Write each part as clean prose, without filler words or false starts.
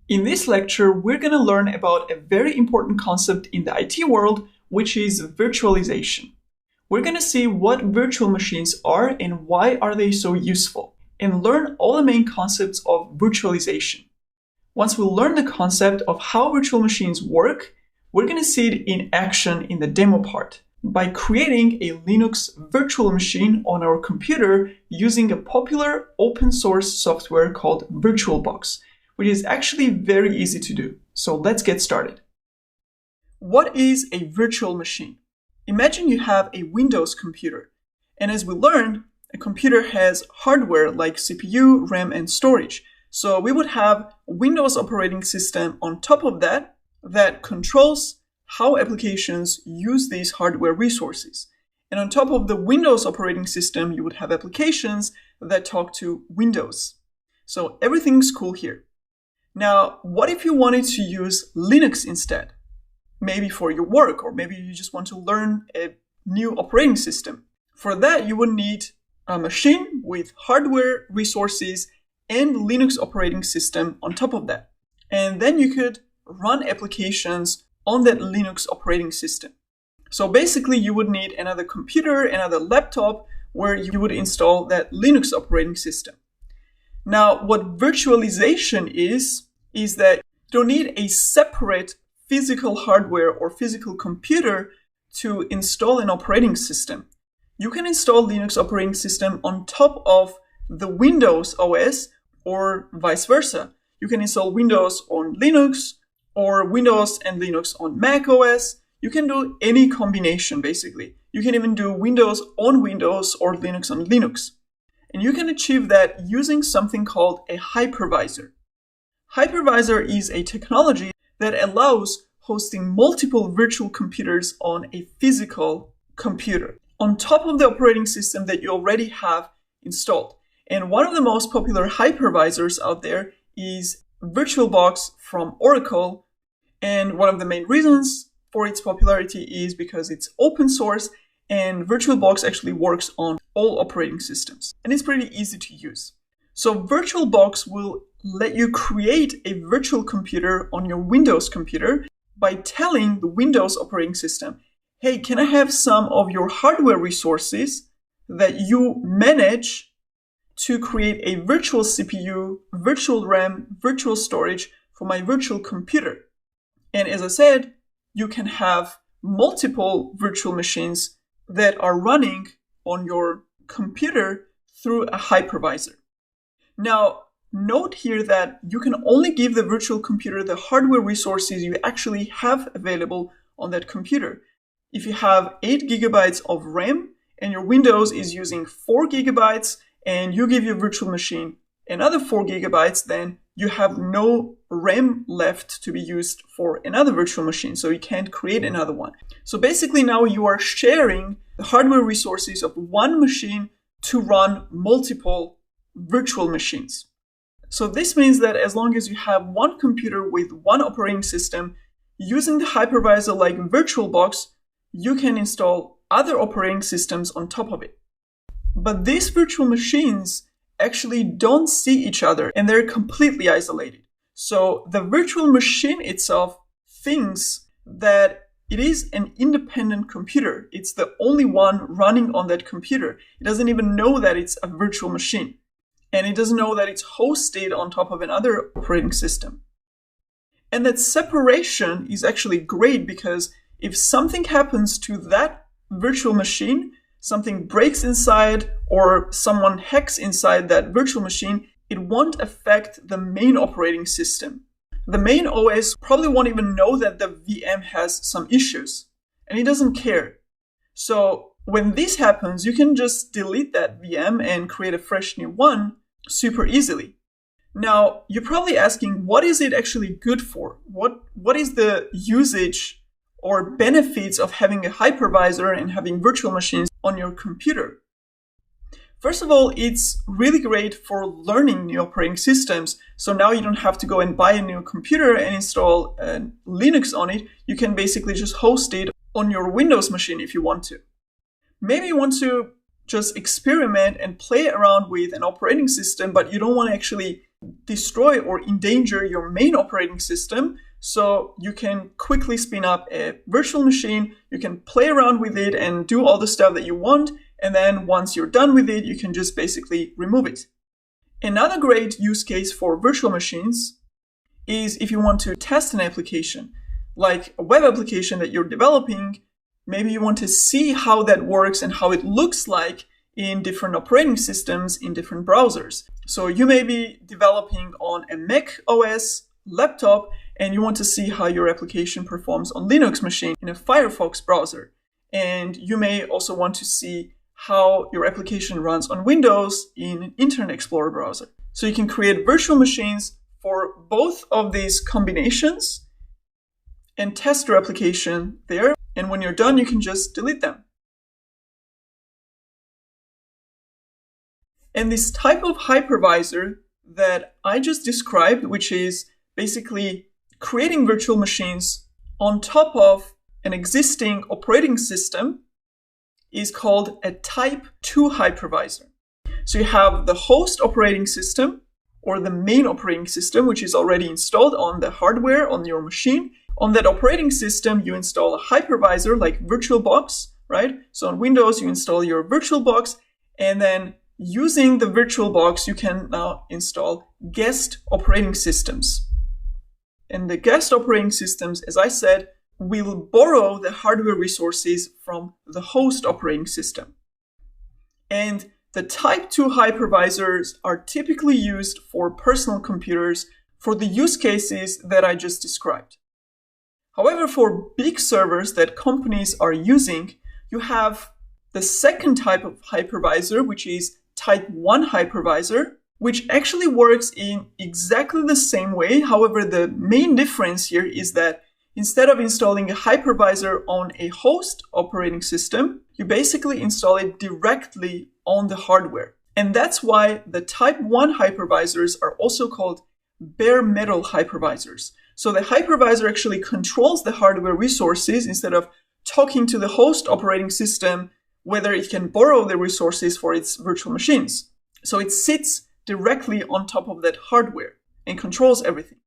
In this lecture, we're going to learn about a very important concept in the IT world, which is virtualization. We're going to see what virtual machines are and why are they so useful, and learn all the main concepts of virtualization. Once we learn the concept of how virtual machines work, we're going to see it in action in the demo part by creating a Linux virtual machine on our computer using a popular open source software called VirtualBox, which is actually very easy to do. So let's get started. What is a virtual machine? Imagine you have a Windows computer, and as we learned, a computer has hardware like CPU, RAM, and storage. So we would have Windows operating system on top of that controls how applications use these hardware resources. And on top of the Windows operating system, you would have applications that talk to Windows. So everything's cool here. Now, what if you wanted to use Linux instead? Maybe for your work, or maybe you just want to learn a new operating system. For that, you would need a machine with hardware resources and Linux operating system on top of that. And then you could run applications on that Linux operating system. So basically, you would need another computer, another laptop, where you would install that Linux operating system. Now, what virtualization is that you don't need a separate physical hardware or physical computer to install an operating system. You can install Linux operating system on top of the Windows OS or vice versa. You can install Windows on Linux or Windows and Linux on Mac OS. You can do any combination basically. You can even do Windows on Windows or Linux on Linux. And you can achieve that using something called a hypervisor. Hypervisor is a technology that allows hosting multiple virtual computers on a physical computer on top of the operating system that you already have installed. And one of the most popular hypervisors out there is VirtualBox from Oracle. And one of the main reasons for its popularity is because it's open source and VirtualBox actually works on all operating systems. And it's pretty easy to use. So VirtualBox will let you create a virtual computer on your Windows computer by telling the Windows operating system, hey, can I have some of your hardware resources that you manage to create a virtual CPU, virtual RAM, virtual storage for my virtual computer? And as I said, you can have multiple virtual machines that are running on your computer through a hypervisor. Now, note here that you can only give the virtual computer the hardware resources you actually have available on that computer. If you have 8 gigabytes of RAM and your Windows is using 4 gigabytes and you give your virtual machine another 4 gigabytes, then you have no RAM left to be used for another virtual machine, so you can't create another one. So basically now you are sharing the hardware resources of one machine to run multiple virtual machines. So this means that as long as you have one computer with one operating system, using the hypervisor like VirtualBox, you can install other operating systems on top of it. But these virtual machines actually don't see each other and they're completely isolated. So the virtual machine itself thinks that it is an independent computer. It's the only one running on that computer. It doesn't even know that it's a virtual machine. And it doesn't know that it's hosted on top of another operating system. And that separation is actually great because if something happens to that virtual machine, something breaks inside or someone hacks inside that virtual machine, it won't affect the main operating system. The main OS probably won't even know that the VM has some issues, and it doesn't care. So when this happens, you can just delete that VM and create a fresh new one super easily. Now, you're probably asking, what is it actually good for? What is the usage or benefits of having a hypervisor and having virtual machines on your computer? First of all, it's really great for learning new operating systems. So now you don't have to go and buy a new computer and install Linux on it. You can basically just host it on your Windows machine if you want to. Maybe you want to just experiment and play around with an operating system, but you don't want to actually destroy or endanger your main operating system. So you can quickly spin up a virtual machine, you can play around with it and do all the stuff that you want. And then once you're done with it, you can just basically remove it. Another great use case for virtual machines is if you want to test an application, like a web application that you're developing. Maybe you want to see how that works and how it looks like in different operating systems, in different browsers. So you may be developing on a Mac OS laptop and you want to see how your application performs on Linux machine in a Firefox browser. And you may also want to see how your application runs on Windows in an Internet Explorer browser. So you can create virtual machines for both of these combinations and test your application there. And when you're done, you can just delete them. And this type of hypervisor that I just described, which is basically creating virtual machines on top of an existing operating system, is called a Type 2 hypervisor. So you have the host operating system or the main operating system, which is already installed on the hardware on your machine. On that operating system, you install a hypervisor like VirtualBox, right? So on Windows, you install your VirtualBox, and then using the VirtualBox, you can now install guest operating systems. And the guest operating systems, as I said, will borrow the hardware resources from the host operating system. And the Type 2 hypervisors are typically used for personal computers for the use cases that I just described. However, for big servers that companies are using, you have the second type of hypervisor, which is Type 1 hypervisor, which actually works in exactly the same way. However, the main difference here is that instead of installing a hypervisor on a host operating system, you basically install it directly on the hardware. And that's why the Type 1 hypervisors are also called bare metal hypervisors. So the hypervisor actually controls the hardware resources instead of talking to the host operating system whether it can borrow the resources for its virtual machines. So it sits directly on top of that hardware and controls everything.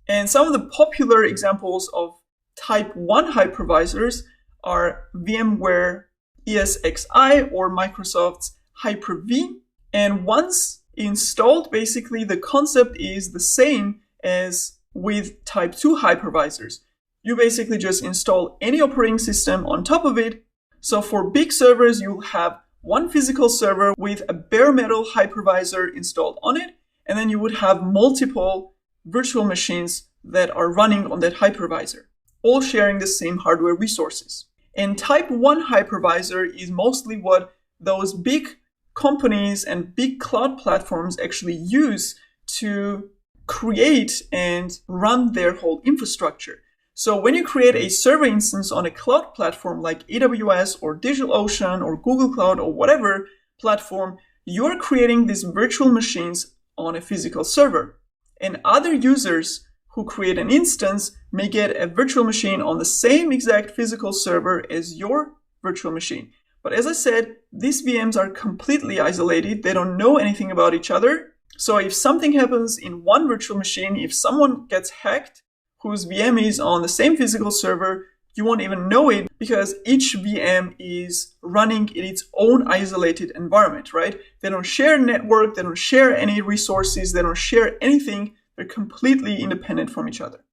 And some of the popular examples of Type 1 hypervisors are VMware ESXi or Microsoft's Hyper-V. And once installed, basically the concept is the same as with Type 2 hypervisors. You basically just install any operating system on top of it. So for big servers, you'll have one physical server with a bare metal hypervisor installed on it, and then you would have multiple virtual machines that are running on that hypervisor, all sharing the same hardware resources. And Type 1 hypervisor is mostly what those big companies and big cloud platforms actually use to create and run their whole infrastructure. So when you create a server instance on a cloud platform like AWS or DigitalOcean or Google Cloud or whatever platform, you're creating these virtual machines on a physical server. And other users who create an instance may get a virtual machine on the same exact physical server as your virtual machine. But as I said, these VMs are completely isolated. They don't know anything about each other. So if something happens in one virtual machine, if someone gets hacked whose VM is on the same physical server, you won't even know it because each VM is running in its own isolated environment, right? They don't share network, they don't share any resources, they don't share anything. They're completely independent from each other.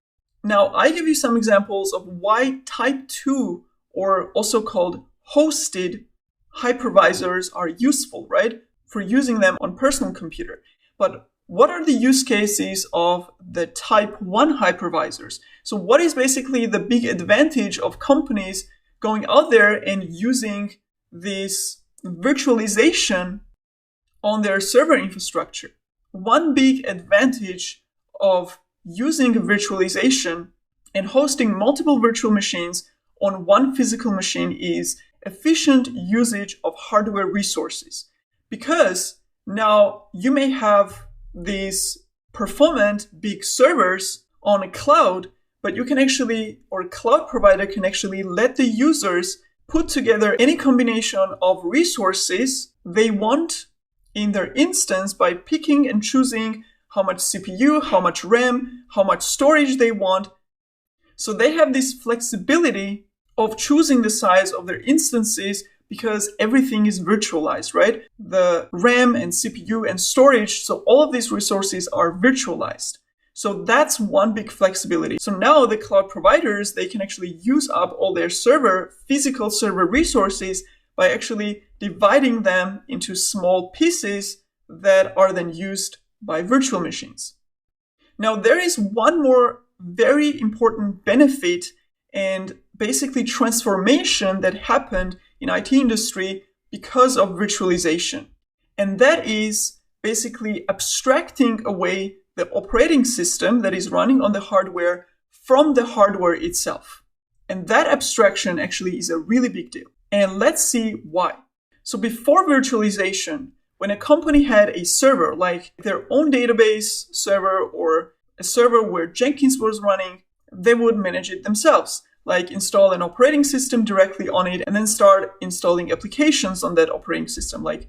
Now, I give you some examples of why Type 2, or also called hosted hypervisors, are useful, right? For using them on personal computer. But what are the use cases of the Type 1 hypervisors? So what is basically the big advantage of companies going out there and using this virtualization on their server infrastructure? One big advantage of using virtualization and hosting multiple virtual machines on one physical machine is efficient usage of hardware resources. Because now you may have these performant big servers on a cloud, but you can actually, or a cloud provider can actually let the users put together any combination of resources they want in their instance by picking and choosing how much CPU, how much RAM, how much storage they want. So they have this flexibility of choosing the size of their instances because everything is virtualized, right? The RAM and CPU and storage, so all of these resources are virtualized. So that's one big flexibility. So now the cloud providers, they can actually use up all their physical server resources by actually dividing them into small pieces that are then used by virtual machines. Now, there is one more very important benefit and basically transformation that happened in IT industry because of virtualization. And that is basically abstracting away the operating system that is running on the hardware from the hardware itself. And that abstraction actually is a really big deal. And let's see why. So before virtualization, when a company had a server, like their own database server or a server where Jenkins was running, they would manage it themselves, like install an operating system directly on it and then start installing applications on that operating system, like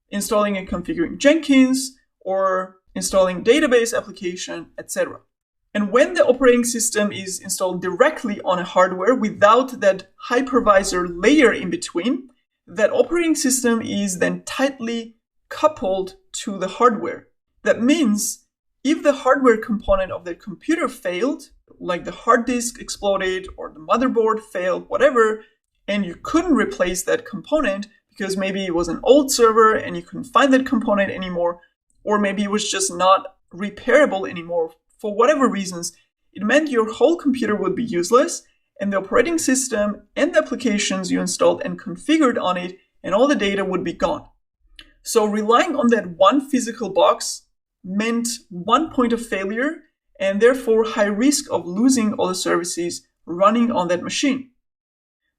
installing and configuring Jenkins or installing database application, etc. And when the operating system is installed directly on a hardware without that hypervisor layer in between, that operating system is then tightly coupled to the hardware. That means if the hardware component of the computer failed, like the hard disk exploded or the motherboard failed, whatever, and you couldn't replace that component because maybe it was an old server and you couldn't find that component anymore, or maybe it was just not repairable anymore for whatever reasons, it meant your whole computer would be useless and the operating system and the applications you installed and configured on it and all the data would be gone. So relying on that one physical box meant one point of failure and therefore high risk of losing all the services running on that machine.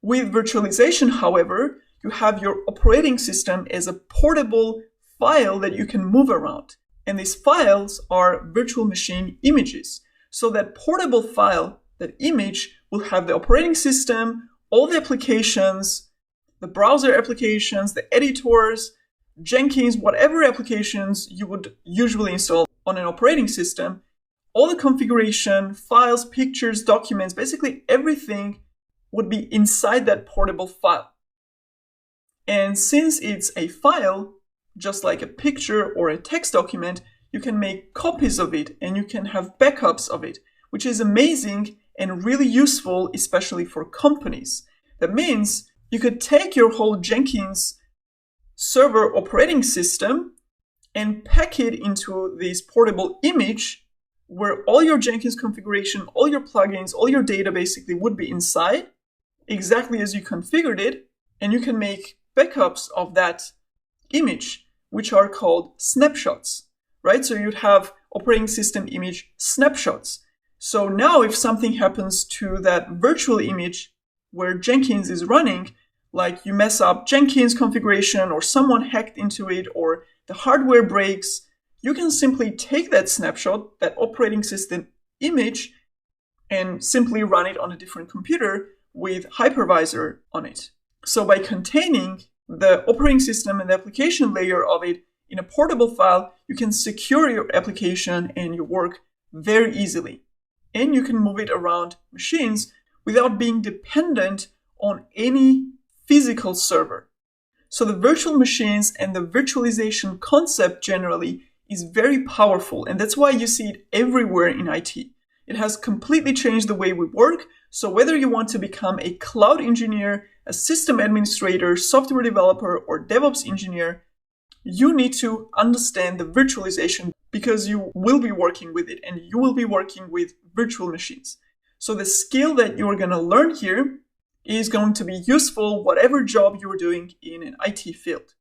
With virtualization, however, you have your operating system as a portable file that you can move around. And these files are virtual machine images. So that portable file, that image, will have the operating system, all the applications, the browser applications, the editors, Jenkins, whatever applications you would usually install on an operating system, all the configuration, files, pictures, documents, basically everything would be inside that portable file. And since it's a file, just like a picture or a text document, you can make copies of it and you can have backups of it, which is amazing and really useful, especially for companies. That means you could take your whole Jenkins server operating system and pack it into this portable image where all your Jenkins configuration, all your plugins, all your data basically would be inside, exactly as you configured it, and you can make backups of that image, which are called snapshots, right? So you'd have operating system image snapshots. So now if something happens to that virtual image where Jenkins is running, like you mess up Jenkins configuration or someone hacked into it or the hardware breaks, you can simply take that snapshot, that operating system image, and simply run it on a different computer with hypervisor on it. So by containing the operating system and the application layer of it in a portable file, you can secure your application and your work very easily. And you can move it around machines without being dependent on any physical server. So the virtual machines and the virtualization concept generally is very powerful, and that's why you see it everywhere in IT. It has completely changed the way we work. So whether you want to become a cloud engineer, a system administrator, software developer, or DevOps engineer, you need to understand the virtualization because you will be working with it and you will be working with virtual machines. So the skill that you're going to learn here is going to be useful whatever job you're doing in an IT field.